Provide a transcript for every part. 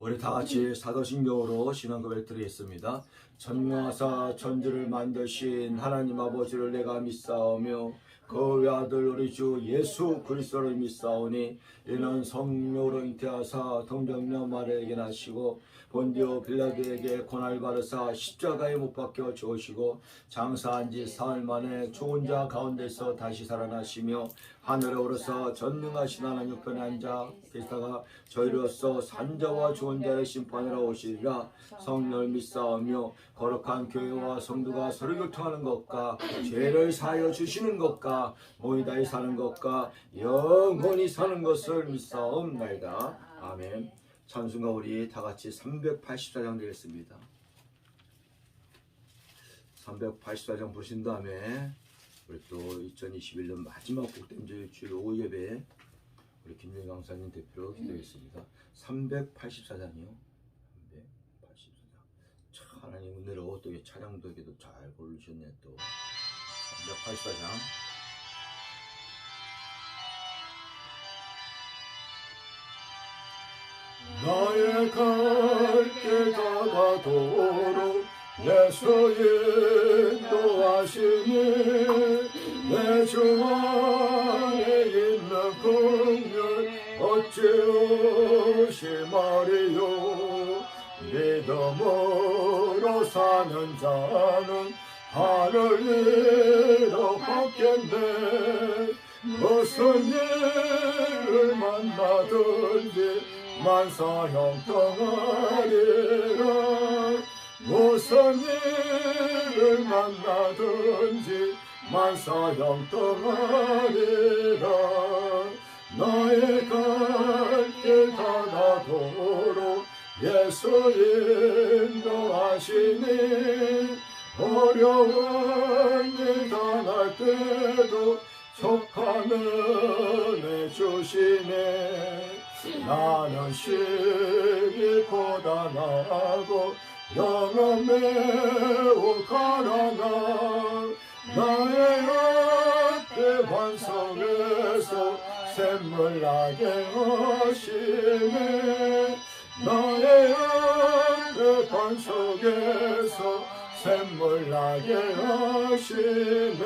우리 다 같이 사도신경으로 신앙 고백 드리겠습니다. 전능하사 천지를 만드신 하나님 아버지를 내가 믿사오며 그 외아들 우리 주 예수 그리스도를 믿사오니 이는 성령으로 잉태하사 동정녀 마리아에게 나시고 본디오 빌라도에게 고난을 받으사 십자가에 못 박혀 죽으시고 장사한 지 사흘 만에 죽은 자 가운데서 다시 살아나시며 하늘에 오르사 전능하신 하나님 옆에 앉아 계시다가 저희로서 산자와 죽은 자를 심판하러 오시리라. 성령을 믿사오며 거룩한 교회와 성도가 서로 교통하는 것과 죄를 사하여 주시는 것과 모이다이 사는 것과 영원히 사는 것을 믿사옵나이다. 아멘. 찬송가 우리 다 같이 384장 되겠습니다. 384장 보신 다음에 우리 또 2021년 마지막 복된주일 주일 오후 예배 우리 김정 강사님 대표로 기도했습니다. 384장이요. 384장. 참 하나님 은혜로 또 찬양도 잘 고르셨네. 또 384장. 나의 갈 길 다가도록 예수 인도하시니 내 주 안에 있는 긍휼 어찌 의심하리요. 믿음으로 사는 자는 하늘 이룩받겠네. 무슨 일을 만나든지 만사형통하리라. 무슨 일을 만나든지 만사형통하리라. 나의 갈 길 다가도록 예수 인도하시니 어려운 일 당할 때도 족한 은혜 주시네. 나는 심히 고단하고 영은 매우 가난하. 나의 앞에 반석에서 샘물 나게 하시네. 나의 앞에 반석에서 샘물 나게 하시네.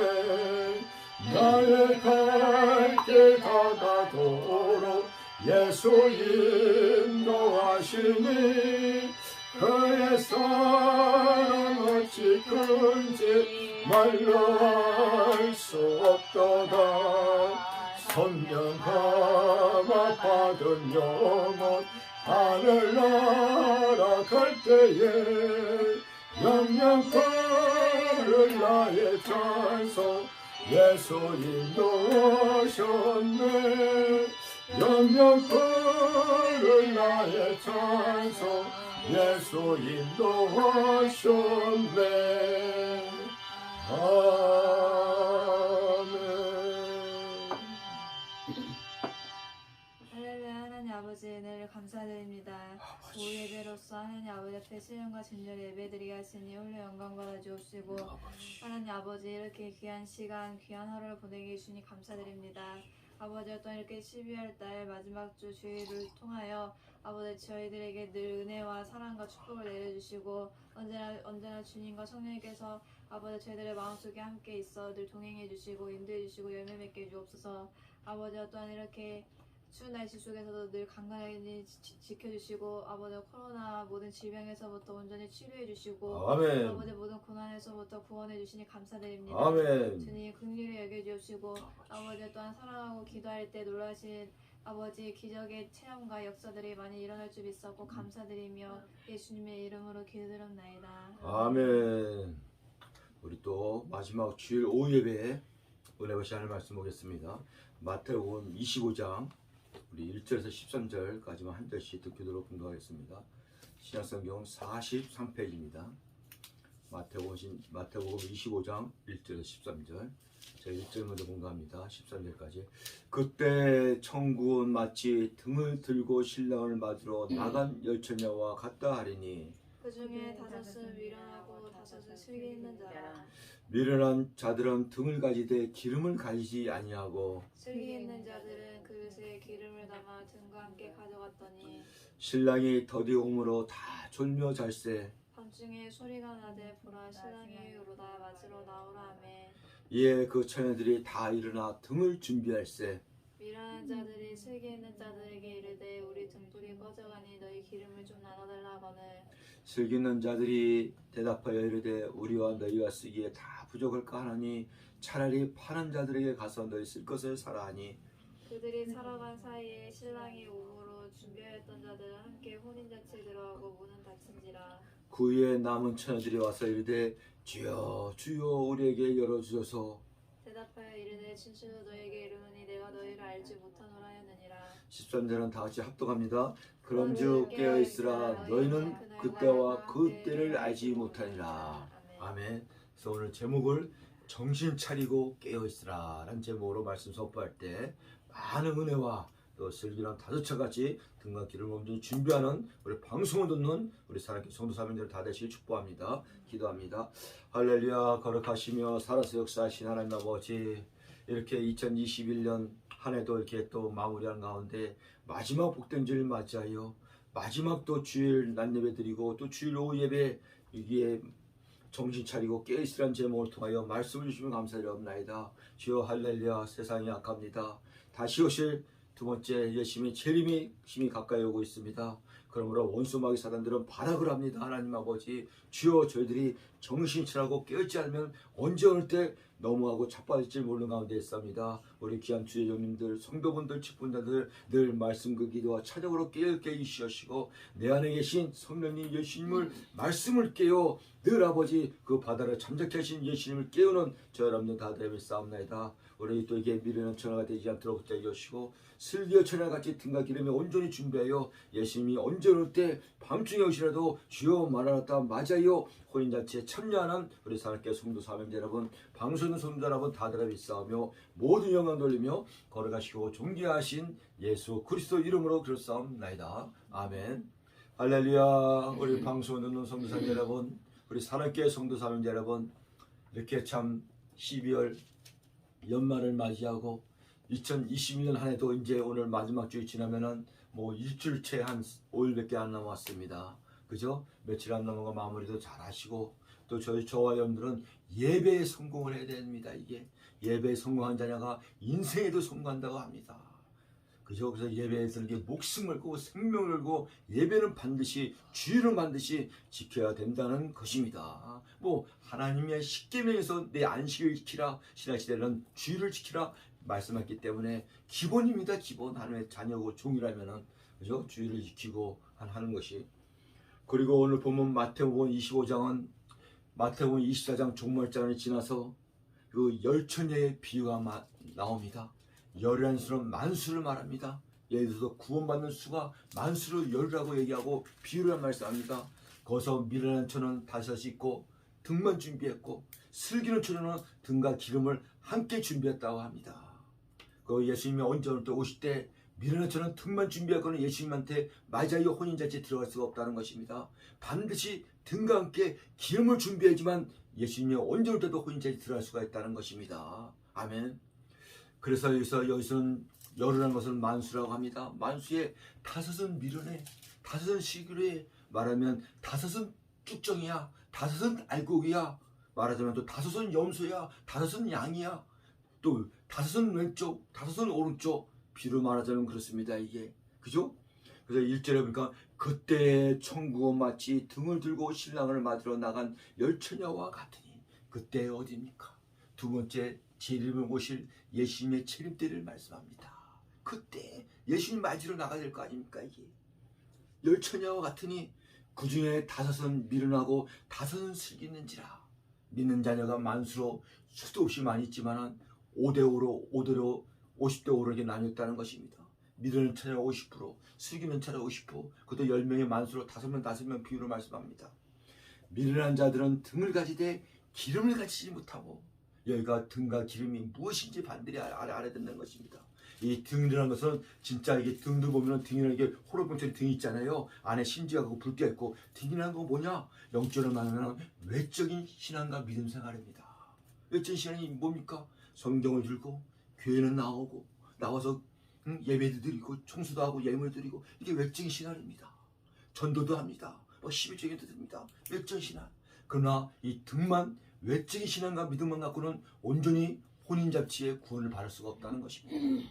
나의 갈 길 다가도록 예수 인도하시니 그의 사랑 어찌 큰지 말로 할 수 없도다. 선명감화 받은 영혼 하늘나라 갈 때에 영영 들을 나의 찬송 예수 인도하셨네. 영영 들을 나의 찬송 예수 인도하셨네. 아멘. 할렐루야. 하나님 아버지 은혜를 감사드립니다. 오후 예배로서 하나님 아버지 앞에 신령과 진정을 예배드리게 하시니 홀로 영광 받아 주옵시고 하나님 아버지 이렇게 귀한 시간 귀한 하루를 보내게 해주시니 감사드립니다. 아버지 어떤 이렇게 12월 달 마지막 주 주일을 통하여 아버지 저희들에게 늘 은혜와 사랑과 축복을 내려주시고 언제나 주님과 성령님께서 아버지 저희들의 마음속에 함께 있어 늘 동행해 주시고 인도해 주시고 열매 맺게 해주옵소서. 아버지 어떠한 이렇게 추운 날씨 속에서도 늘 강건하게 지켜주시고 아버지 코로나 모든 질병에서부터 온전히 치료해 주시고 아멘. 아버지 모든 고난에서부터 구원해 주시니 감사드립니다. 아멘. 주님 긍휼히 여겨주시고 아버지 또한 사랑하고 기도할 때 놀라신 아버지 기적의 체험과 역사들이 많이 일어날 줄 믿었고 감사드리며 예수님의 이름으로 기도드렸나이다. 아멘. 우리 또 마지막 주일 오후 예배에 은혜 받으시 하나님 말씀 보겠습니다. 마태복음 25장 우리 1절에서 13절까지만 한 절씩 듣기도록 공부하겠습니다. 신약성경 43페이지입니다. 마태복음 25장 1절에서 13절. 제가 1절 먼저 공부합니다. 13절까지. 그때 천국은 마치 등을 들고 신랑을 맞으러 나간 열처녀와 같다 하리니 그 중에 5은 미련하고 5은 슬기 있는 자라. 미련한 자들은 등을 가지되 기름을 가지지 아니하고 슬기 있는 자들은 그릇에 기름을 담아 등과 함께 가져갔더니 신랑이 더디움으로 다 졸며 잘세. 밤중에 소리가 나되 보라 신랑이 이르다 맞으러 나오라 하매 이에 그 처녀들이 다 일어나 등을 준비할세. 미련한 자들이 슬기 있는 자들에게 이르되 우리 등불이 꺼져가니 너희 기름을 좀 나눠달라 하거늘 슬기 있는 자들이 대답하여 이르되 우리와 너희가 쓰기에 다 부족할까 하나니 차라리 파는 자들에게 가서 너희 쓸 것을 사라 하니 그들이 살아간 사이에 신랑이 오후로 준비하였던 자들은 함께 혼인잔치에 들어가고 문은 닫힌지라. 그 후에 남은 처녀들이 와서 이르되 주여 주여 우리에게 열어주소서. 대답하여 이르되 진실로 너에게 이르노니 내가 너희를 알지 못하노라 하였느니라. 13절은 다 같이 합독합니다. 그런즉 깨어있으라 너희는 그때와 그때를 알지 못하니라. 아멘. 그래서 오늘 제목을 정신 차리고 깨어있으라 라는 제목으로 말씀 선포할 때 많은 은혜와 또 슬기랑 다섯차같이 등과 기름을 온전히 준비하는 우리 방송을 듣는 우리 사랑하는 성도사님들 다 되시길 축복합니다. 기도합니다. 할렐루야. 거룩하시며 살아서 역사하신 하나님 아버지, 이렇게 2021년 한 해도 이렇게 또 마무리하는 가운데 마지막 복된 주일 맞이하여 마지막 또 주일 낮 예배 드리고 또 주일 오후 예배 이게 정신 차리고 깨어있으란 제목을 통하여 말씀을 주시면 감사드리옵나이다. 주여 할렐루야. 세상이 약합니다. 다시 오실 두 번째 예수님의 재림이 심히 가까이 오고 있습니다. 그러므로 원수 마귀 사단들은 발악을 합니다. 하나님 아버지, 주여 저희들이 정신 차리고 깨어있지 않으면 언제 어느 때 넘어가고 자빠질지 모르는 가운데 있습니다. 우리 귀한 주의종님들, 성도분들, 직분자들 늘 말씀 그 기도와 찬양으로 깨어있게 해주시옵시고 내 안에 계신 성령님 예수님을 말씀을 깨워 늘 아버지 그 바다를 잠자케 하신 예수님을 깨우는 저 여러분들 다 되길 싸움나이다. 우리 또 이게 미련한 천하가 되지 않도록 붙잡게 하시고 슬기와 천하같이 등과 기름에 온전히 준비하여 예수님이 언제 올 때 밤중에 오시라도 주여 말하였다 맞아요 혼인잔치에 참여하는 우리 사랑께 성도 사명자 여러분, 방송하는 성도 여러분 다들 있사오며 모든 영광 돌리며 걸어가시고 존귀하신 예수 그리스도 이름으로 그렇사옵나이다. 아멘. 할렐루야. 우리 방송 듣는 성도 사명 여러분, 우리 사랑께 성도 사명자 여러분, 이렇게 참 12월 연말을 맞이하고 2021년 한 해도 이제 오늘 마지막 주에 지나면은 뭐 일주일째 한 5일밖에 안 남았습니다. 그죠? 며칠 안 남은 거 마무리도 잘 하시고 또 저와 여러분들은 예배에 성공을 해야 됩니다. 이게 예배에 성공한 자녀가 인생에도 성공한다고 합니다. 그죠? 그래서 예배에서 이렇게 목숨을 걸고 생명을 걸고 예배는 반드시 주의를 반드시 지켜야 된다는 것입니다. 뭐 하나님의 십계명에서 내 안식을 지키라, 신학시대는 주의를 지키라 말씀했기 때문에 기본입니다. 기본. 하나님의 자녀고 종이라면은 그죠? 주의를 지키고 하는 것이. 그리고 오늘 보면 마태복음 25장은 마태복음 24장 종말장을 지나서 그 열처녀의 비유가 나옵니다. 열이라는 수는 만수를 말합니다. 예를 들어서 구원받는 수가 만수를 열이라고 얘기하고 비유를 말씀합니다. 거기서 미련한 처녀는 다섯이 있고 등만 준비했고 슬기는 처녀는 등과 기름을 함께 준비했다고 합니다. 그 예수님이 언제 어느 때 오실 때 미련한 처녀는 등만 준비하고는 예수님한테 맞아요 혼인잔치에 들어갈 수가 없다는 것입니다. 반드시 등과 함께 기름을 준비하지만 예수님이 언제 올 때도 혼인잔치에 들어갈 수가 있다는 것입니다. 아멘. 그래서 여기서는 열이라는 것은 만수라고 합니다. 만수의 다섯은 미련해, 다섯은 시기로해, 말하면 다섯은 쭉정이야, 다섯은 알곡이야, 말하자면 또 다섯은 염소야, 다섯은 양이야, 또 다섯은 왼쪽, 다섯은 오른쪽, 비로 말하자면 그렇습니다. 이게 그죠? 그래서 1절에 보니까 그때 천국은 마치 등을 들고 신랑을 맞으러 나간 열처녀와 같으니, 그때 어디입니까? 두 번째 재림을 오실 예수님의 재림 때를 말씀합니다. 그때 예수님 맞으러 나가야 될 거 아닙니까? 이게 열처녀와 같으니 그 중에 다섯은 미련하고 다섯은 슬기는지라. 믿는 자녀가 만수로 수도 없이 많이 있지만은 5대5로 50대 5로 이렇게 나뉘었다는 것입니다. 미련한 처녀가 50%, 슬기는 처녀가 50%, 그것도 10명의 만수로 5명 비유로 말씀합니다. 미련한 자들은 등을 가지되 기름을 가지지 못하고, 여기가 등과 기름이 무엇인지 반드시 알아야 된다는 것입니다. 이 등이라는 것은 진짜 이게 등도 보면 등이라는 게 호로병처럼 등이 있잖아요. 안에 심지어가 붉게 있고, 등이라는 건 뭐냐? 영적으로 말하면 외적인 신앙과 믿음 생활입니다. 외적인 신앙이 뭡니까? 성경을 들고 교회는 나와서 예배도 드리고 청소도 하고 예물 드리고 이게 외적인 신앙입니다. 전도도 합니다. 12조기도 드립니다. 외적인 신앙. 그러나 이 등만 외적인 신앙과 믿음만 갖고는 온전히 혼인잔치의 구원을 받을 수가 없다는 것입니다.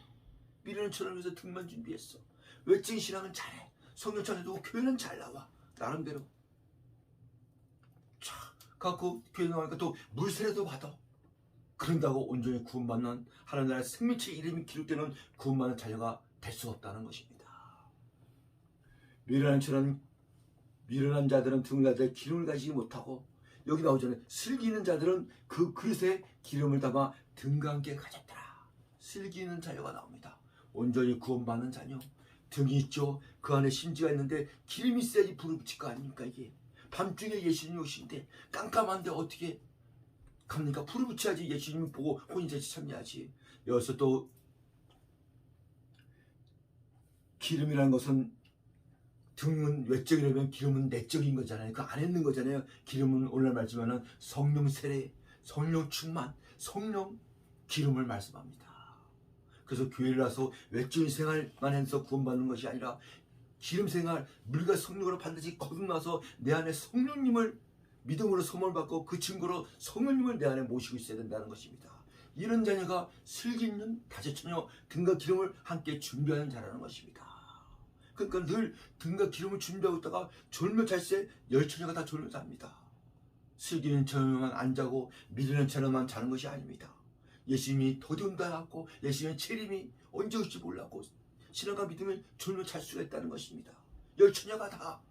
미래는 처럼 해서 등만 준비했어. 외적인 신앙은 잘해. 성령 전에도 교회는 잘 나와. 나름대로. 자, 갖고 교회 나가니까 또 물세례도 받아. 그런다고 온전히 구원받는 하나님 나라의 생명체 이름이 기록되는 구원받는 자녀가 될 수 없다는 것입니다. 미련한 자들은 등가에 기름을 가지지 못하고 여기 나오잖아요. 슬기는 자들은 그 그릇에 기름을 담아 등과 함께 가졌더라. 슬기는 자녀가 나옵니다. 온전히 구원받는 자녀. 등이 있죠. 그 안에 심지가 있는데 기름이 있어야지 불을 붙일 거 아닙니까 이게. 밤중에 예수님이 오시는데 깜깜한데 어떻게 갑니까? 불을 붙여야지 예수님을 보고 혼인잔치 참여하지. 여기서 또 기름이라는 것은 등은 외적이라면 기름은 내적인 거잖아요. 그 안에 있는 거잖아요. 기름은 오늘 말씀하는 성령 세례, 성령 충만, 성령 기름을 말씀합니다. 그래서 교회를 와서 외적인 생활만 해서 구원받는 것이 아니라 기름 생활, 물과 성령으로 반드시 거듭나서 내 안에 성령님을 믿음으로 선물 받고 그 증거로 성령님을 내 안에 모시고 있어야 된다는 것입니다. 이런 자녀가 슬기 있는 다섯처녀 등과 기름을 함께 준비하는 자라는 것입니다. 그러니까 늘 등과 기름을 준비하고 있다가 졸며 잘새 10처녀가 다 졸며 잡니다. 슬기 있는 처녀만 안 자고 미련한 처녀만 자는 것이 아닙니다. 예수님이 더디온다 하고 예수님의 재림이 언제 올지 몰랐고 신앙과 믿음을 졸며 잘 수가 있다는 것입니다. 10처녀가 다.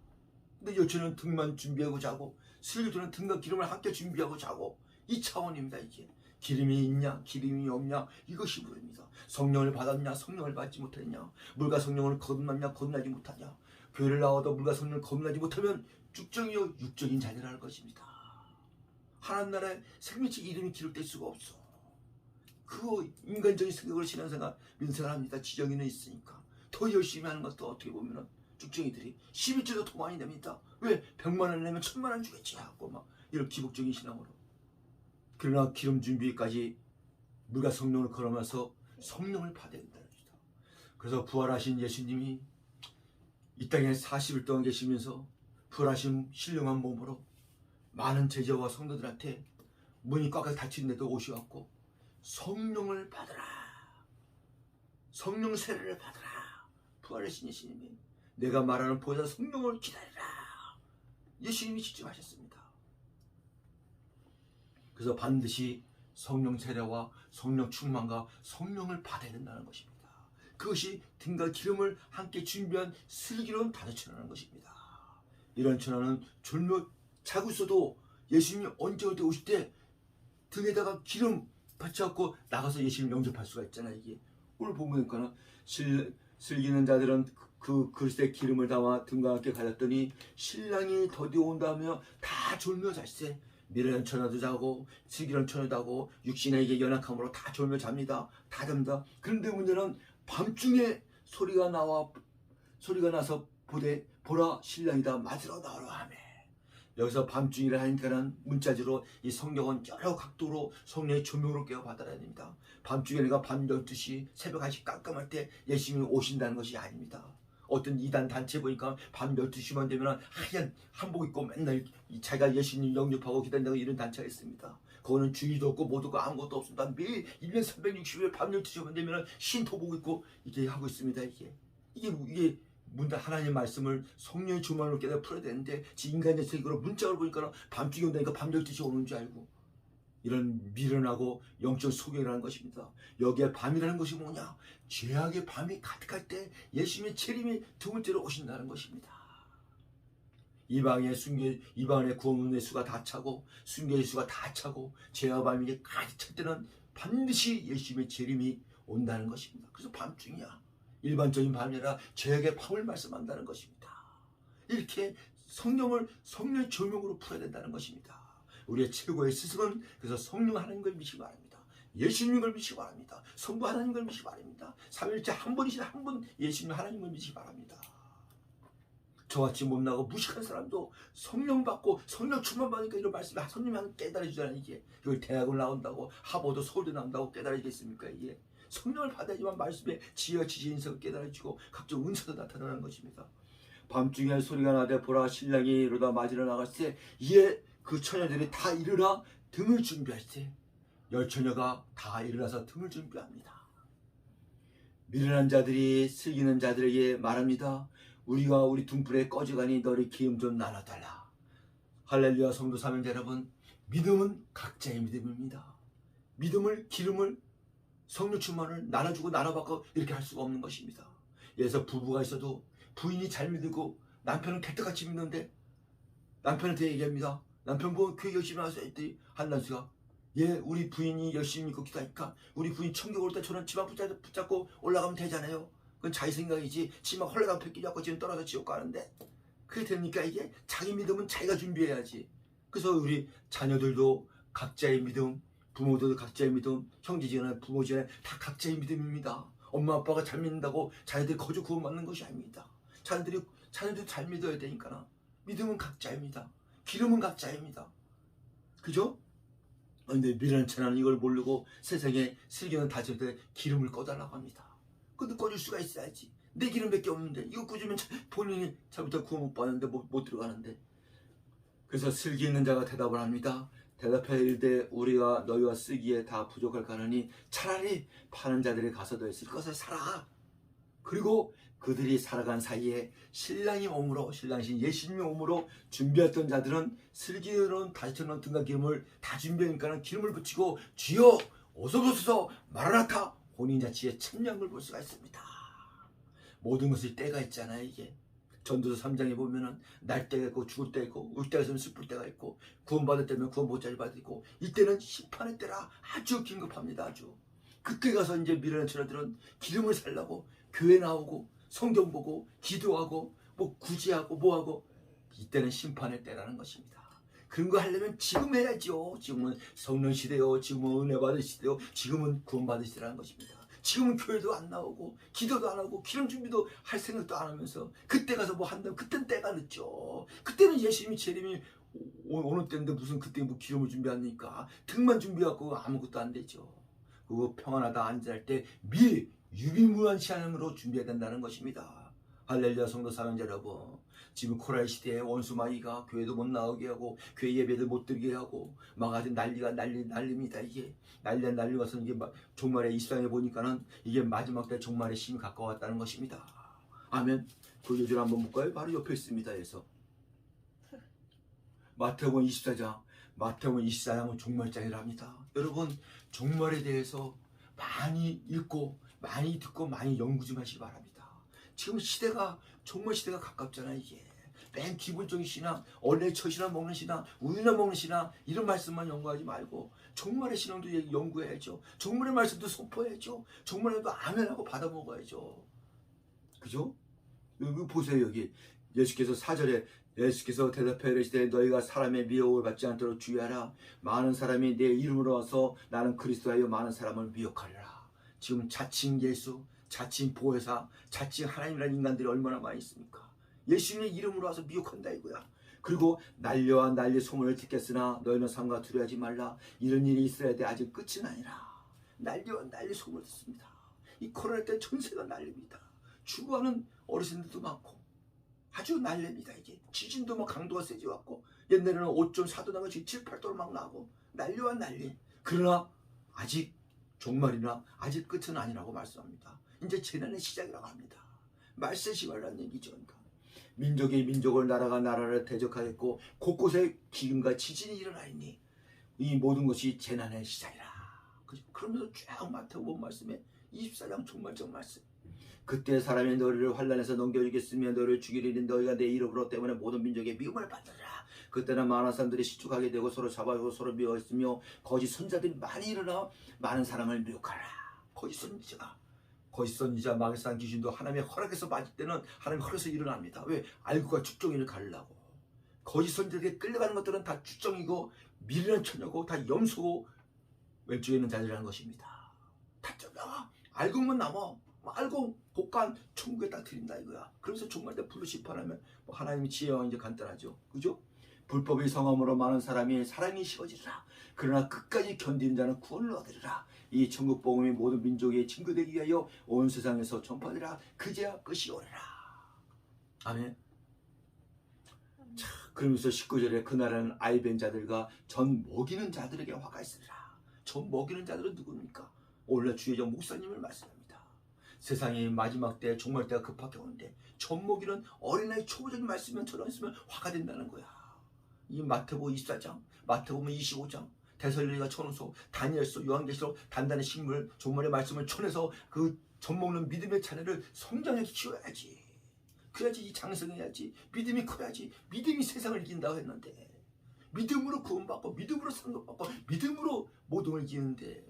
근데 10처녀는 등만 준비하고 자고 슬기들은 등과 기름을 함께 준비하고 자고 이 차원입니다. 이게 기름이 있냐 기름이 없냐 이것이 물입니다. 성령을 받았냐 성령을 받지 못했냐 물과 성령을 거듭났냐 거듭나지 못하냐. 교회를 나와도 물과 성령을 거듭나지 못하면 쭉정이요 육적인 자녀라는 것입니다. 하나님 나라의 생명체 이름이 기록될 수가 없어. 그거 인간적인 생각으로 신앙생활 민생합니다. 지정이는 있으니까 더 열심히 하는 것도 어떻게 보면은 쭉정이들이 11조도 더 많이 냅니다. 왜? 100만원 내면 1000만원 주겠지 하고 막 이런 기복적인 신앙으로. 그러나 기름 준비까지 물과 성령을 걸어면서 성령을 받아야 된다는 것이다. 그래서 부활하신 예수님이 이 땅에 40일 동안 계시면서 부활하신 신령한 몸으로 많은 제자와 성도들한테 문이 꽉꽉 닫힌데도 오셔갖고 성령을 받으라. 성령 세례를 받으라. 부활하신 예수님이 내가 말하는 보혜사 성령을 기다리라. 예수님이 직접 하셨습니다. 그래서 반드시 성령 세례와 성령 충만과 성령을 받아야 된다는 것입니다. 그것이 등과 기름을 함께 준비한 슬기로운 다섯처녀라는 것입니다. 이런 처녀는 졸며 자고 있어도 예수님이 언제 어디 오실 때 등에다가 기름 받쳐갖고 나가서 예수님 영접할 수가 있잖아요. 이게 오늘 보니까는 슬기는 자들은 그 그릇에 기름을 담아 등과 함께 가졌더니 신랑이 더디온다며 다 졸며 잘세. 미련한 처녀도 자고 슬기로운 처녀도 하고 육신에게 연약함으로 다 졸며 잡니다. 다 잡니다. 그런데 문제는 밤중에 소리가 나서 보라 신랑이다 맞으러 나오라 하매. 여기서 밤중이라 하니까는 문자지로 이 성경은 여러 각도로 성령의 조명으로 깨어 받아야 됩니다. 밤중에 내가 밤 12시 새벽 1시 깜깜할 때 예수님이 오신다는 것이 아닙니다. 어떤 이단 단체 보니까 밤 12시만 되면 하얀 한복 입고 맨날 자기가 예수님 영접하고 기다린다고 이런 단체가 있습니다. 그거는 주의도 없고 뭐도 없고 아무것도 없습니다. 매일 1년 360일 밤 12시만 되면 신토복 입고 이렇게 하고 있습니다. 이게 문다 하나님의 말씀을 성령의 조망으로 깨달아 풀어야 되는데 인간의 세계로 문자로 보니까 밤중에 온다니까 밤 12시 오는 줄 알고 이런 미련하고 영적 소경이라는 것입니다. 여기에 밤이라는 것이 뭐냐? 죄악의 밤이 가득할 때 예수님의 재림이 두 번째로 오신다는 것입니다. 이방의 구원의 수가 다 차고 순교의 수가 다 차고 죄와 밤이 가득 찰 때는 반드시 예수님의 재림이 온다는 것입니다. 그래서 밤중이야. 일반적인 밤이 아니라 죄악의 밤을 말씀한다는 것입니다. 이렇게 성령의 조명으로 풀어야 된다는 것입니다. 우리의 최고의 스승은 그래서 성령 하나님을 믿시기 바랍니다. 예수님을 믿시기 바랍니다. 성부 하나님을 믿시기 바랍니다. 삼위일체 한 분이신 한 분 예수님 하나님을 믿시기 바랍니다. 저같이 못나고 무식한 사람도 성령 받고 성령 충만 받으니까 이런 말씀을 성령이 깨달아 주잖아요. 이게 이걸 대학을 나온다고 하버드 서울대 나온다고 깨달아지겠습니까? 이게 성령을 받아야지만 말씀에 지혜와 지식의 인성을 깨달아지고 각종 은사도 나타나는 것입니다. 밤중에 소리가 나되 보라 신랑이 이르다 맞으러 나갔을 때 이에 그 처녀들이 다 일어나 등을 준비할세. 10처녀가 다 일어나서 등을 준비합니다. 미련한 자들이 슬기는 자들에게 말합니다. 우리가 우리 등불에 꺼져가니 너희 기름 좀 나눠달라. 할렐루야. 성도 사명자 여러분, 믿음은 각자의 믿음입니다. 믿음을, 기름을, 성령 충만을 나눠주고 나눠받고 이렇게 할 수가 없는 것입니다. 예서 부부가 있어도 부인이 잘 믿고 남편은 개떡같이 믿는데 남편한테 얘기합니다. 남편 보고 교회 열심히 하세요 했더니 한남수가 우리 부인이 열심히 믿고 기도하니까 우리 부인 천국 올 때 저는 지만 붙잡고 올라가면 되잖아요. 그건 자기 생각이지. 지만 헐레가 뺏기 잡고 지금 떨어져 지옥 가는데 그게 됩니까? 이게 자기 믿음은 자기가 준비해야지. 그래서 우리 자녀들도 각자의 믿음, 부모들도 각자의 믿음, 형제지간에 부모지간에 다 각자의 믿음입니다. 엄마 아빠가 잘 믿는다고 자녀들이 거저 구원받는 것이 아닙니다. 자녀들도 잘 믿어야 되니까. 믿음은 각자입니다. 기름은 각자입니다. 그죠? 그런데 미련한 이걸 모르고 세상에 슬기는 다질 때 기름을 꺼달라고 합니다. 근데 꺼줄 수가 있어야지. 내 기름밖에 없는데 이거 꽂으면 본인이 잘못하면 구원 못 받는데 못 들어가는데. 그래서 슬기 있는 자가 대답을 합니다. 대답하여 이르되 우리가 너희와 쓰기에 다 부족할 가능하니 차라리 파는 자들이 가서 너희 쓸 것을 사라. 그리고 그들이 살아간 사이에 신랑이 오므로 신랑신 예수님이 오므로 준비했던 자들은 슬기로운 다시처럼 등과 기름을 다 준비하니까 기름을 붙이고 주여 어서 오소서 마라나타 혼인잔치에 참여한 걸 볼 수가 있습니다. 모든 것이 때가 있잖아요. 이게 전도서 3장에 보면은 날 때가 있고 죽을 때가 있고 울 때가 있으면 슬플 때가 있고 구원받을 때면 구원 못잘 받을 있고 이때는 심판의 때라 아주 긴급합니다. 아주 그때 가서 이제 미련한 처녀들은 기름을 살라고 교회 나오고 성경 보고 기도하고 뭐 구제하고 뭐하고 이때는 심판의 때라는 것입니다. 그런 거 하려면 지금 해야죠. 지금은 성령 시대요. 지금은 은혜 받을 시대요. 지금은 구원 받을 시대라는 것입니다. 지금은 교회도 안 나오고 기도도 안 하고 기름 준비도 할 생각도 안 하면서 그때 가서 뭐 한다면 그때는 때가 늦죠. 그때는 예수님이 재림이 오는 때인데 무슨 그때 뭐 기름을 준비합니까? 등만 준비하고 아무것도 안 되죠. 그거 평안하다 앉을 때 유비무한 시간으로 준비해야 된다는 것입니다. 할렐루야. 성도 사랑자 여러분, 지금 코로나 시대에 원수마귀가 교회도 못 나오게 하고 교회 예배도 못 드리게 하고 막 아주 난립니다. 이게 난리 와서 이게 종말의 이 시장에 보니까는 이게 마지막 때 종말의 심이 가까웠다는 것입니다. 아멘. 그 요절 한번 볼까요? 바로 옆에 있습니다. 그래서 마태복음 24장은 종말장이랍니다. 여러분 종말에 대해서 많이 읽고 많이 듣고 많이 연구 좀 하시기 바랍니다. 지금 시대가 종말 시대가 가깝잖아요. 이게 맨 기본적인 신앙, 원래 첫신앙 먹는 신앙, 우유나 먹는 신앙 이런 말씀만 연구하지 말고 종말의 신앙도 연구해야죠. 종말의 말씀도 선포해야죠. 종말에도 아멘하고 받아 먹어야죠. 그죠? 여기 보세요. 여기 예수께서 4절에 예수께서 대답하여 이르시되 너희가 사람의 미혹을 받지 않도록 주의하라. 많은 사람이 내 이름으로 와서 나는 그리스도하여 많은 사람을 미혹하리라. 지금 자칭 예수, 자칭 보혜사, 자칭 하나님이라는 인간들이 얼마나 많이 있습니까? 예수님의 이름으로 와서 미혹한다 이거야. 그리고 난리와 난리 소문을 듣겠으나 너희는 삼가 두려워하지 말라. 이런 일이 있어야 돼. 아직 끝은 아니라. 난리와 난리 소문을 듣습니다. 이 코로나 때 전세가 난립니다. 죽어가는 어르신들도 많고 아주 난립니다. 이게 지진도 막 강도가 세지 왔고 옛날에는 5.4도 나고 지금 7, 8도로 막 나고 난리와 난리. 그러나 아직 종말이나 아직 끝은 아니라고 말씀합니다. 이제 재난의 시작이라고 합니다. 말세시 말라는 얘기죠. 그러니까 민족이 민족을 나라가 나라를 대적하겠고 곳곳에 기근과 지진이 일어나니 이 모든 것이 재난의 시작이라. 그러면서 쭉 마태복음 말씀에 24장 종말적 말씀. 그때 사람이 너희를 환난에서 넘겨주겠으며 너희를 죽이리니 너희가 내 이름으로 때문에 모든 민족의 미움을 받으리라. 그때는 많은 사람들이 시축하게 되고 서로 잡아주고 서로 미워했으며 거짓 선지자들이 많이 일어나 많은 사람을 미혹하라. 거짓 선지자 마귀산 귀신도 하나님의 허락에서 맞을 때는 하나님의 허락에서 일어납니다. 왜? 알고가 축종이를 가르려고. 거짓 선지자들에게 끌려가는 것들은 다 축종이고 미련한 처녀고 다 염소고 왼쪽에 있는 자들이라는 것입니다. 다 쫓아가. 알고만 남아. 알고 복간 천국에 딱 드린다 이거야. 그래서 종말 때 불로 심판하면 하나님의 지혜와 이제 간단하죠. 그죠? 불법의 성함으로 많은 사랑이 식어지리라. 그러나 끝까지 견디는 자는 구원을 얻으리라. 이 천국 복음이 모든 민족에 증거되기 위하여 온 세상에서 전파되라. 그제야 끝이 오리라. 아멘. 자, 그러면서 19절에 그 나라는 아이벤 자들과 전 먹이는 자들에게 화가 있으리라. 전 먹이는 자들은 누굽니까? 오늘날 주의정 목사님을 말씀합니다. 세상이 마지막 때 종말 때가 급하게 오는데 전 먹이는 어린아이 초보적인 말씀만 저런 있으면 화가 된다는 거야. 이 마태복음 24장, 마태복음 25장, 데살로니가 천후서, 다니엘서, 요한계시록 단단한 식물, 종말의 말씀을 전해서 그 젖먹는 믿음의 자녀를 성장해 키워야지. 그래야지 이 장성해야지. 믿음이 커야지. 믿음이 세상을 이긴다고 했는데 믿음으로 구원받고 믿음으로 상급받고 믿음으로 모든 걸 이기는데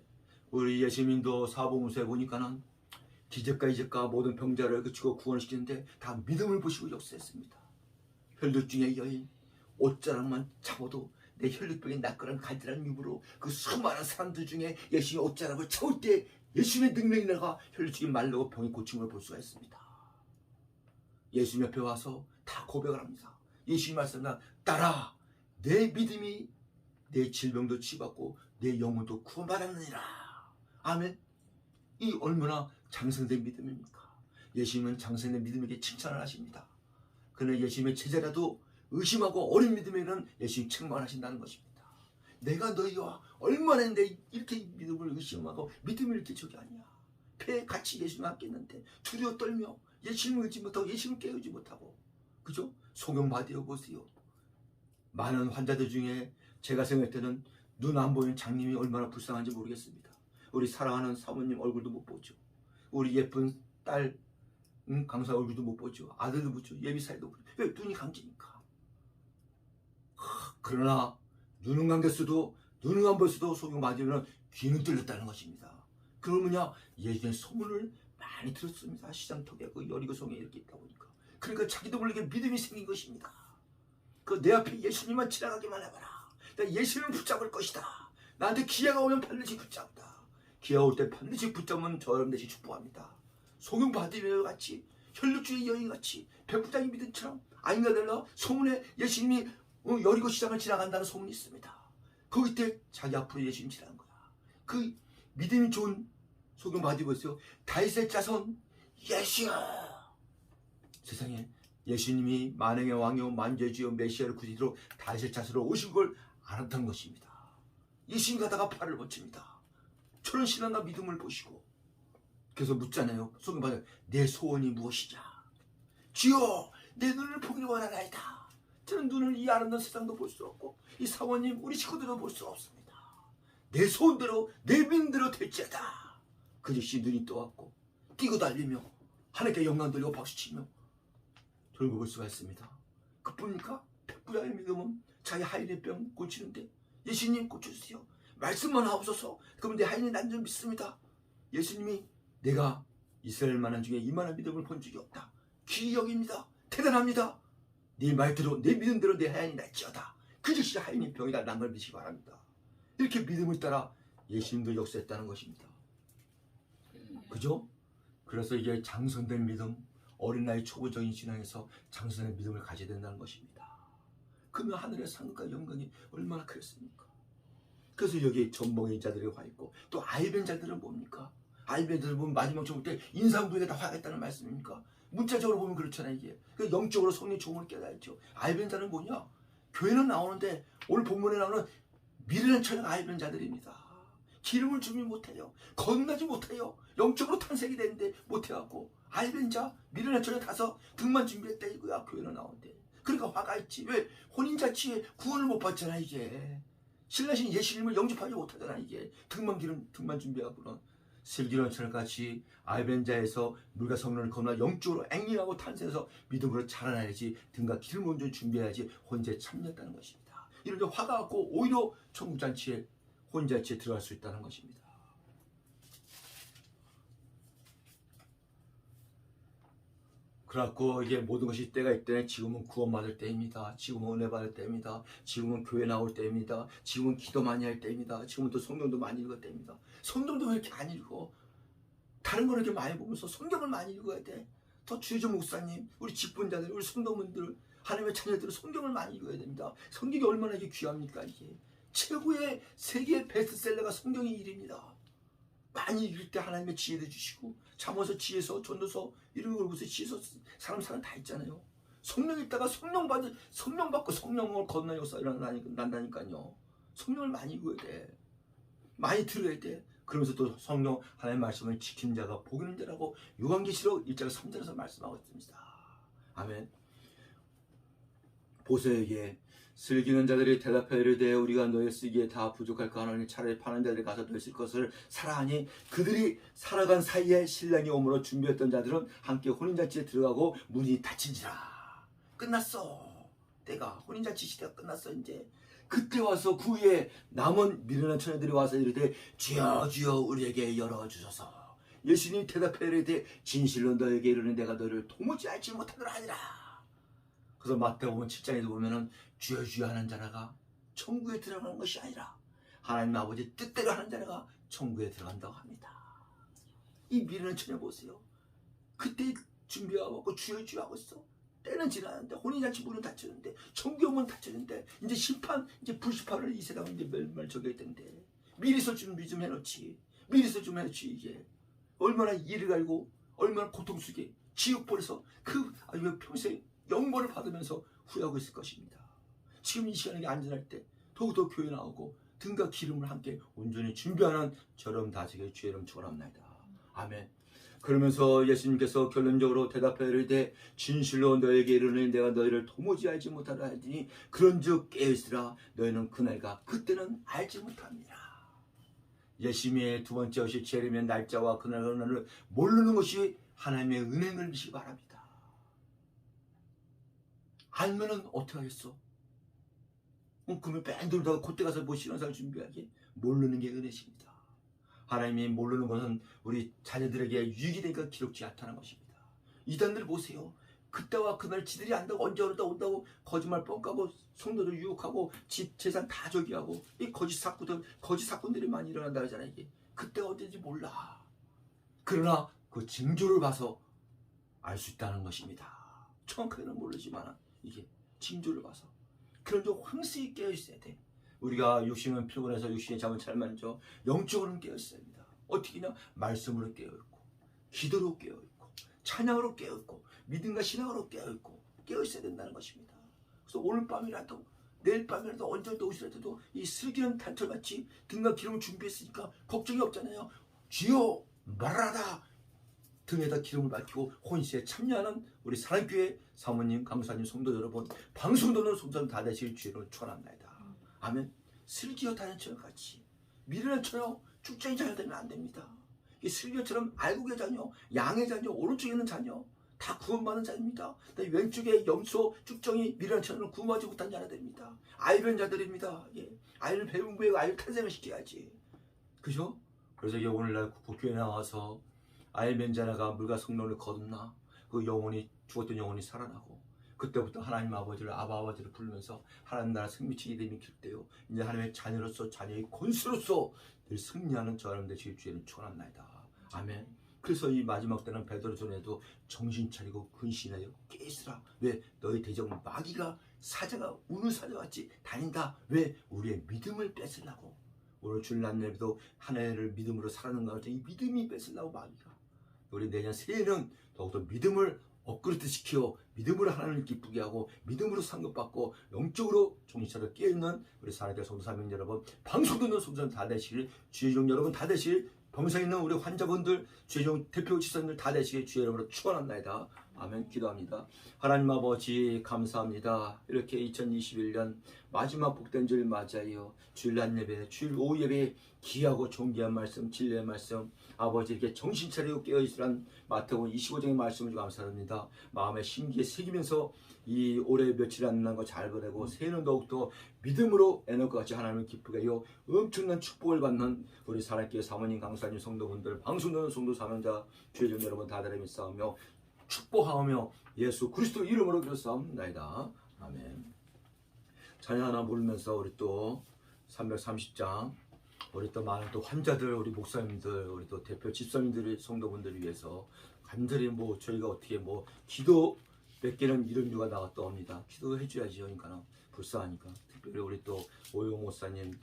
우리 예수님도 사복음서에 보니까는 기적과 이적과 모든 병자를 그치고 구원시키는데 다 믿음을 보시고 역사했습니다. 혈육 중에 여인 옷자락만 잡아도 내 혈육병이 낫거란 간절한 입으로 그 수많은 사람들 중에 예수님의 옷자락을 채울 때 예수님의 능력이 나가 혈육증이 마르고 병이 고친 걸 볼 수가 있습니다. 예수님 옆에 와서 다 고백을 합니다. 예수님 말씀나 따라 내 믿음이 내 질병도 치유받고 내 영혼도 구원받았느니라. 아멘. 이 얼마나 장성된 믿음입니까? 예수님은 장성된 믿음에게 칭찬을 하십니다. 그러나 예수님의 제자라도 의심하고 어린 믿음에는 예수님 책망하신다는 것입니다. 내가 너희와 얼마나 했는데 이렇게 믿음을 의심하고 믿음을 이렇게 저기 하냐. 배에 같이 예수님 함께 있는데 두려워 떨며 예수님을 의지 못하고 예수님을 깨우지 못하고 그죠? 소경 받으려 보세요. 많은 환자들 중에 제가 생각할 때는 눈 안 보이는 장님이 얼마나 불쌍한지 모르겠습니다. 우리 사랑하는 사모님 얼굴도 못 보죠. 우리 예쁜 딸 강사 얼굴도 못 보죠. 아들도 못 보죠. 예비사이도 못 보죠. 왜? 눈이 감기니까. 그러나 눈은 감겼어도 눈은 안 보였어도 소경 맞으면 귀는 뚫렸다는 것입니다. 그러면요 예전에 소문을 많이 들었습니다. 시장턱에 그 여리고성에 이렇게 있다 보니까. 그러니까 자기도 모르게 믿음이 생긴 것입니다. 그 내 앞에 예수님만 지나가기만 해봐라. 내가 예수님을 붙잡을 것이다. 나한테 기회가 오면 반드시 붙잡다. 기회가 올 때 반드시 붙잡으면 저 여러분들이 축복합니다. 소경 바디메어 같이 혈육주의 여인같이 백부장이 믿은 처럼 아닌가 달라 소문에 예수님이 여리고 시장을 지나간다는 소문이 있습니다. 거기 때 자기 앞으로 예수님 지나간 거야. 그 믿음이 좋은 소경 바디메어였어요. 다윗의 자손 예수야. 세상에 예수님이 만왕의 왕이요 만주의 주요 메시아를 구주로 다윗의 자손으로 오신 걸 알았던 것입니다. 예수님 가다가 팔을 뻗칩니다. 저런 신앙과 믿음을 보시고 그래서 묻잖아요. 소경 바디메어 내 소원이 무엇이냐. 주여 내 눈을 보기를 원하나이다. 저는 눈을 이 아름다운 세상도 볼 수 없고 이 사모님 우리 식구들도 볼 수 없습니다. 내 소원대로 내 믿음대로 될지어다. 그 즉시 눈이 떠왔고 뛰고 달리며 하나님께 영광 돌리고 박수치며 돌고 볼 수가 있습니다. 그뿐입니까? 백부장의 믿음은 자기 하인의 병 고치는데 예수님 고쳐주세요. 말씀만 하옵소서. 그러면 내 하인이 난 좀 믿습니다. 예수님이 내가 이스라엘 만한 중에 이만한 믿음을 본 적이 없다. 귀히 여깁니다. 대단합니다. 네 말대로 내 믿음대로 내 하인이 낫지어다. 그 즉시 하인의 병이 난 걸 믿으시기 바랍니다. 이렇게 믿음을 따라 예수님도 역사했다는 것입니다. 그죠? 그래서 이게 장성된 믿음, 어린 나이 초보적인 신앙에서 장성된 믿음을 가져야 된다는 것입니다. 그러면 하늘의 상급과 영광이 얼마나 크겠습니까? 그래서 여기 전봉의 자들이 화 있고 또 아이벤 자들은 뭡니까? 아이벤 자들은 보면 마지막 죽을 때 인상부에다 화가 있다는 말씀입니까? 문자적으로 보면 그렇잖아요. 이게 영적으로 성령 종을 깨달죠. 아이벤 자는 뭐냐? 교회는 나오는데 오늘 본문에 나오는 미련한 처형 아이벤 자들입니다. 기름을 주지 못해요. 건너지 못해요. 영적으로 탄생이 되는데 못해갖고 아이벤자 미련한 처형 가서 등만 준비했다 이거야. 교회는 나오는데 그러니까 화가 있지. 왜? 혼인자치에 구원을 못 받잖아. 이게 신라신 예수님을 영접하지 못하잖아. 이게 등만 준비하고는 슬기로운 철같이 아이벤자에서 물과 성령을 거나 영적으로 앵링하고 탄생해서 믿음으로 자라나야지 등과 기름 먼저 준비해야지 혼자에 참여했다는 것입니다. 이런데 화가 갖고 오히려 천국잔치에 혼자치에 들어갈 수 있다는 것입니다. 그래갖고 이게 모든 것이 때가 있대. 지금은 구원받을 때입니다. 지금은 은혜 받을 때입니다. 지금은 교회 나올 때입니다. 지금은 기도 많이 할 때입니다. 지금은 또 성경도 많이 읽을 때입니다. 성경도 왜 이렇게 안 읽어? 다른 거는 이렇게 많이 보면서 성경을 많이 읽어야 돼. 더 주의종 목사님, 우리 직분자들, 우리 성도분들 하나님의 자녀들은 성경을 많이 읽어야 됩니다. 성경이 얼마나 이게 귀합니까? 이게 최고의 세계 베스트셀러가 성경의 일입니다. 많이 읽을 때 하나님의 지혜를 주시고 잠언서, 지혜서, 전도서 이런 걸 보세요. 지혜서 사람 다 있잖아요. 성령 읽다가 성령 받고 성령을 건너는 역사 일어난다니까요. 성령을 많이 읽어야 돼. 많이 들어야 돼. 그러면서 또 성령 하나님의 말씀을 지키는 자가 복 있는 자라고 요한계시록 1장 3절에서 말씀하고 있습니다. 아멘. 보세에게 슬기는 자들이 대답하여 이르되 우리가 너의 쓰기에 다 부족할까 하노니 차라리 파는 자들이 가서 너희 쓸 것을 사라 하니 그들이 살아간 사이에 신랑이 오므로 준비했던 자들은 함께 혼인잔치에 들어가고 문이 닫힌지라. 끝났어. 때가 혼인잔치 시대가 끝났어. 이제 그때 와서 그 후에 남은 미련한 처녀들이 와서 이르되 주여 주여 우리에게 열어주소서. 예수님이 대답하여 이르되 진실로 너에게 이르는 내가 너를 도무지 알지 못하노라 하니라. 그래서 마태복음 7장에도 보면은 주여 주여 하는 자라가 천국에 들어가는 것이 아니라 하나님 아버지 뜻대로 하는 자라가 천국에 들어간다고 합니다. 이 미련한 처녀 보세요. 그때 준비하고 주여 주여 하고 있어. 때는 지나는데 혼인잔치 문은 닫혔는데 천국의 문은 닫혔는데 이제 심판, 이제 불심판을 이 세상은 이제 멸절할 텐데 미리서 준비 좀 해놓지. 미리서 좀 해놓지. 이게 얼마나 이를 갈고 얼마나 고통 속에 지옥불에서 아주 평생 영벌을 받으면서 후회하고 있을 것입니다. 지금 이 시간에 안전할 때 더욱더 교회 나오고 등과 기름을 함께 온전히 준비하는 저럼 다시게 주의 이름 축원합니다. 아멘. 그러면서 예수님께서 결론적으로 대답하여 이르되 진실로 너에게 이르노니 내가 너희를 도무지 알지 못하라 하더니 그런즉 깨어있으라 너희는 그날과 그때는 알지 못합니다. 예수님의 두 번째 오실 재림의 날짜와 그날을 모르는 것이 하나님의 은혜를 믿으시기 바랍니다. 알면은 어떻게 하겠어? 그러면 뺑 돌다가 그때 가서 뭐 신앙생활 준비하기? 모르는 게 은혜십니다. 하나님이 모르는 것은 우리 자녀들에게 유익이 되니까 기록지 않다는 것입니다. 이단들 보세요. 그때와 그날 지들이 안다고 언제 온다고 거짓말 뻥까고 성도들 유혹하고 집 재산 다 저기하고 이 거짓 사건들이 많이 일어난다 하잖아요. 이게 그때가 언제인지 몰라. 그러나 그 징조를 봐서 알 수 있다는 것입니다. 정확하게는 모르지만 이게 징조를 봐서 그런 좀 황수히 깨어있어야 돼. 우리가 육신은 피곤해서 육신의 잠은 잘 말죠. 영적으로는 깨어있어야 합니다. 어떻게냐? 말씀으로 깨어있고 기도로 깨어있고 찬양으로 깨어있고 믿음과 신앙으로 깨어있고 깨어있어야 된다는 것입니다. 그래서 오늘 밤이라도 내일 밤이라도 언제라도 오시라도 이 슬기는 단철같이 등과 기름을 준비했으니까 걱정이 없잖아요. 주여 말하다 등에다 기름을 밝히고 혼시에 참여하는 우리 사랑교회 사모님, 강사님, 성도 여러분, 방송도는 성도는 다 되실 주의를 축원합니다. 아멘. 슬기어 다니처럼 같이 미련한 처럼 축전이 자녀 되면 안 됩니다. 이 슬기어처럼 알곡의 자녀, 양의 자녀, 오른쪽에 있는 자녀 다 구원받는 자입니다. 왼쪽에 염소, 축정이 미련한 처럼 구원하지 못한 자녀들입니다. 아이런 자들입니다. 예. 아이를 배운 후에 아이를 탄생을 시켜야지. 그죠? 그래서 오늘날 국교에 나와서 아이맨 자녀가 물과 성령을 거듭나 그 영혼이 죽었던 영혼이 살아나고 그때부터 하나님 아버지를 아버지를 부르면서 하나님 나라 승리치게 되는 길때요. 이제 하나님의 자녀로서 자녀의 권수로서 늘 승리하는 저 여러분 되시길 주의는 축원합니다. 아멘. 그래서 이 마지막 때는 베드로 전에도 정신 차리고 근신하여 깨있으라. 왜? 너희 대적 마귀가 사자가 우는 사자같이 다닌다. 왜? 우리의 믿음을 뺏으려고. 오늘 주일날 내에도 하나님을 믿음으로 살아가는 가운데 이 믿음이 뺏으려고 마귀가. 우리 내년 새해는 더욱더 믿음을 업그레이드 시켜 믿음으로 하나님을 기쁘게 하고 믿음으로 상급받고 영적으로 정신차려 깨어있는 우리 사랑의 성도 사명 여러분, 방송 듣는 성도들 다 되시길, 주의 종 여러분 다 되시길, 병상에 있는 우리 환자분들, 주의 종 대표 지사님들 다 되시길 주의 이름으로 축원합니다. 아멘. 기도합니다. 하나님 아버지 감사합니다. 이렇게 2021년 마지막 복된 주일 맞아요. 주일날 예배, 주일 오후 예배 귀하고 존귀한 말씀, 진리의 말씀 아버지 이렇게 정신 차리고 깨어있으란 마태복음 25장의 말씀을 감사합니다. 마음에 심기에 새기면서 이 올해 며칠 안 지난 거 잘 보내고 새해는 더욱더 믿음으로 에너과 같이 하나님을 기쁘게 하여 엄청난 축복을 받는 우리 사랑교회 사모님, 강사님, 성도분들, 방송되는 성도 사명자 주의 종 여러분 다 다름이 싸우며 축복하며 예수 그리스도 이름으로 기도하옵나이다. 아멘. 찬양 하나 부르면서 우리 또 330장 우리 또 많은 또 환자들, 우리 목사님들, 우리 또 대표 집사님들, 성도분들을 위해서 간절히 뭐 저희가 어떻게 뭐 기도 몇 개는 이름류가 나갔다 옵니다. 기도해 줘야지요. 그러니까 불쌍하니까. 특별히 우리 또 오용 목사님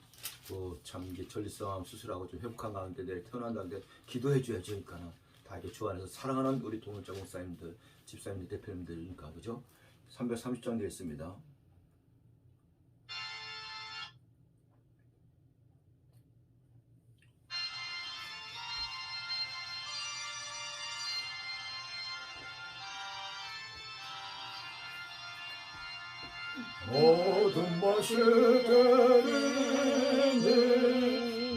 참 이게 전립선 수술하고 좀 회복한 가운데 내일 태어난다는데 기도해 줘야죠. 그러니까 다 이렇게 주 안에서 사랑하는 우리 동역자 목사님들, 집사님들, 대표님들이니까 그죠? 330장 되어 있습니다. 모든 것이 되리니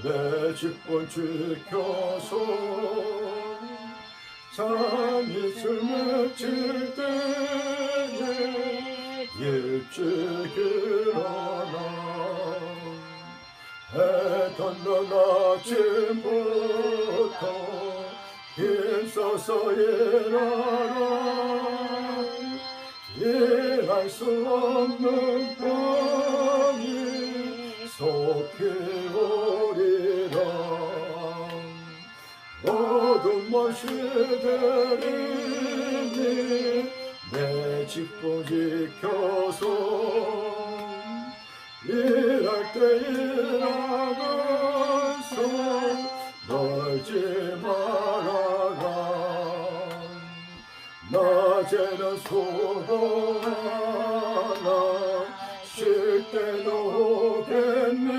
내 집을 지켜서 잠이 맺힐 때에 일찍 일어나 해 돋는 아침부터 힘써서 일하라 일할 수 없는 밤이 속히 오리라 모든 것이 되리니 내 집도 지켜서 일할 때 일하면서 놀지 말아라 낮에는 수고하나 쉴 때는 오겠네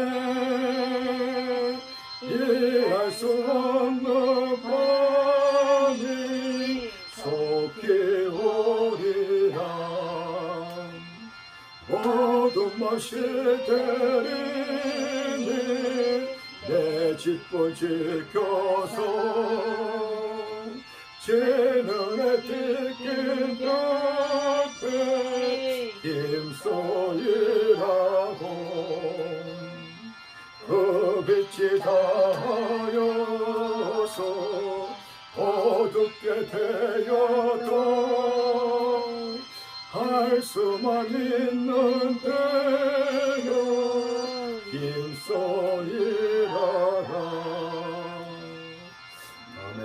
일할 수 없는 밤이 속히 오리라 모든 것이 되리니 내 집을 지켜서 지는 해 띠길 곁에 힘써 일하고 그 빛이 닿아여서 어둡게 되어도 할 수만 있는 때여 힘써 일하라 아멘.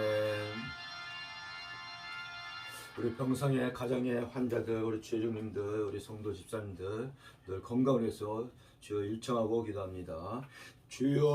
우리 평상의 가정의 환자들, 우리 주일님들, 우리 성도 집사님들 늘 건강을 위해서 주여 일청하고 기도합니다. 주여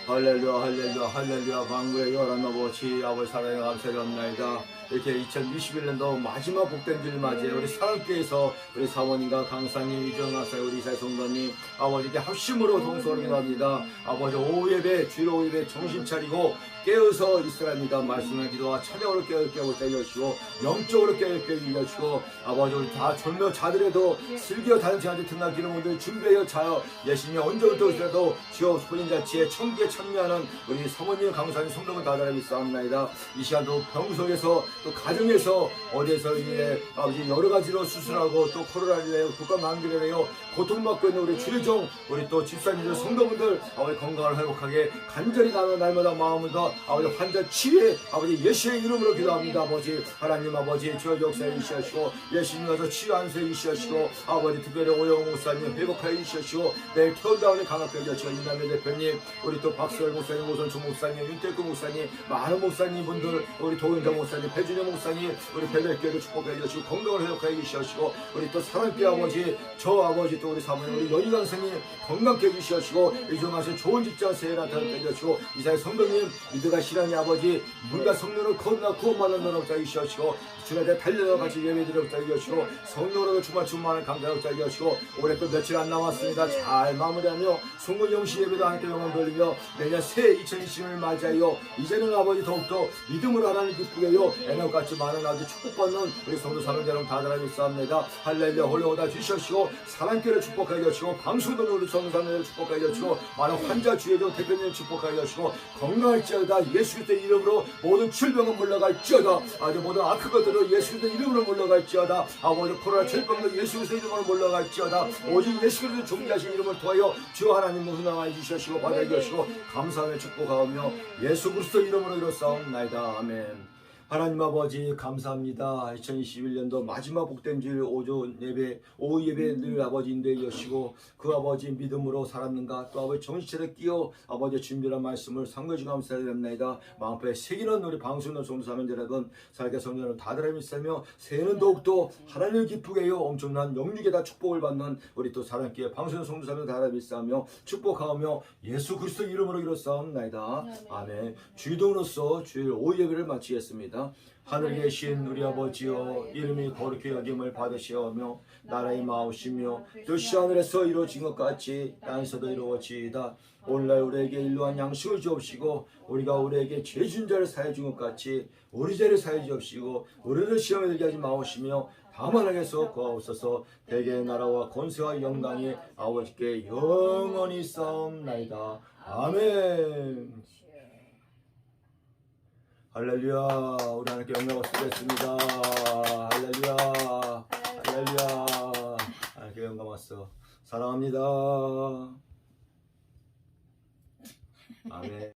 할렐루야 할렐루야 할렐루야 만구의 열한 아버지 아버지 사랑에 감사드립니다. 이렇게 2021년도 마지막 복된 주를 맞이해 우리 사랑교회에서 우리 사모님과 강사님 이정하사 우리 이사의 성도님 아버지께 합심으로 동서로 기도합니다. 아버지 오후 예배 주일 오후 예배 정신 차리고 깨어서 있으랍니다. 말씀을 기도와 찬양으로 깨우게 해주시고 영적으로 깨우게 해주시고 아버지 우리 다 졸며 자더라도 슬기어 다른 자한테 등나 기는 분들 준비하여 자여 예수님이 언제부터 오시라도 주여 혼인잔치에 청기에 참여하는 우리 사모님 강사님 성도분 다 달아 믿사옵나이다. 이 시간도 병석에서 또 가정에서 어디에서 이제 아버지 여러 가지로 수술하고 또 코로나를 해요 국가 만기를 해요 고통받고 있는 우리 주의종 우리 또 집사님들 성도분들 아버지 건강을 회복하게 간절히 날마다 마음을 더 아버지 환자 치유에 아버지 예수의 이름으로 기도합니다. 아버지 하나님 아버지 주여 역사해 주시옵시고 예수님 와서 치유 안수해 주시옵시고 아버지 특별히 오영 목사님 회복하여 주시옵시고 내일 태운다운에 강하게 해주시고 임남의 대표님 우리 또 박수열 목사님 오선초 목사님 윤태구 목사님 많은 목사님 분들 우리 도윤정 목사님 배준영 목사님 우리 배달교회도 축복해 주시고 건강을 회복하여 주시옵시고 우리 또 사랑교회 아버지 저 아버지 또 우리 사모님 우리 연희강 선생님 건강케 해주시옵시고 이종하신 좋은 직장 세일 나타나게 해주시고 이사의 성도님 이들과 시랑이 아버지 물과 성령을 건나 구원받는 너로 짜주시옵시고 주님의 달려서 같이 예배드려 짜주시고 성령으로 주만한 감사하고 짜주시고 올해 또 며칠 안 남았습니다. 잘 마무리하며 송군 영시 예배도 함께 영광 돌리며 내년 새해 2020년을 맞이하여 이제는 아버지 더욱더 믿음으로 하나님 기쁘게 하여 애널같이 많은 아주 축복받는 우리 성도 사랑자 여러분 다 달아 있사옵니다. 할렐루야 홀로오다 주시옵시고 사랑교회를 축복하여 주시고 방송도 우리 성도 사랑자를 축복하여 주시고 많은 환자 주의종 대표님 축복하여 주시고 건강할지어다 예수 그리스도의 이름으로 모든 질병은 물러갈지어다 아주 모든 악한 것들은 예수 그리스도의 이름으로 물러갈지어다 아버지 코로나 질병도 예수 그리스도의 이름으로 물러갈지어다 오직 예수 그리스도 존귀하신 이름을 통하여 주 하나님을 훈장하여 주시옵시고 받아 주시고 감사하며 축복하며 예수 그리스도 이름으로 이뤘사옵나이다. 아멘. 하나님 아버지 감사합니다. 2021년도 마지막 복된 주일 오전 예배, 오후 예배 늘 아버지 인도해 주시고 그 아버지 믿음으로 살았는가 또 아버지 정신차려 끼어 아버지 준비한 말씀을 상거지 감사드립니다. 마음에 새기는 우리 방송을 종사하면 여러분 살게 성전을 다들 믿사며 새해는 더욱더 하나님을 기쁘게 하여 엄청난 영육에다 축복을 받는 우리 또 사랑끼리 방송을 종사하며 다들 믿사며 축복하며 예수 그리스도 이름으로 기도사옵나이다. 아멘. 주일동으로서 주일 오후 예배를 마치겠습니다. 하늘에 계신 우리 아버지여 이름이 거룩히 여김을 받으시오며 나라의 마옵시며 뜻이 하늘에서 이루어진 것 같이 땅에서도 이루어지이다. 오늘날 우리에게 일루한 양식을 주옵시고 우리가 우리에게 죄진 자를 사해 준 것 같이 우리 죄를 사해 주옵시고 우리를 시험에 들게 하지 마옵시며 다만 하게서 구하옵소서. 대개의 나라와 권세와 영광이 아버지께 영원히 싸움나이다. 아멘. 할렐루야. 우리 하나님께 영광을 드리겠습니다. 할렐루야. 할렐루야. 하나님께 영광 왔어. 사랑합니다. 아멘.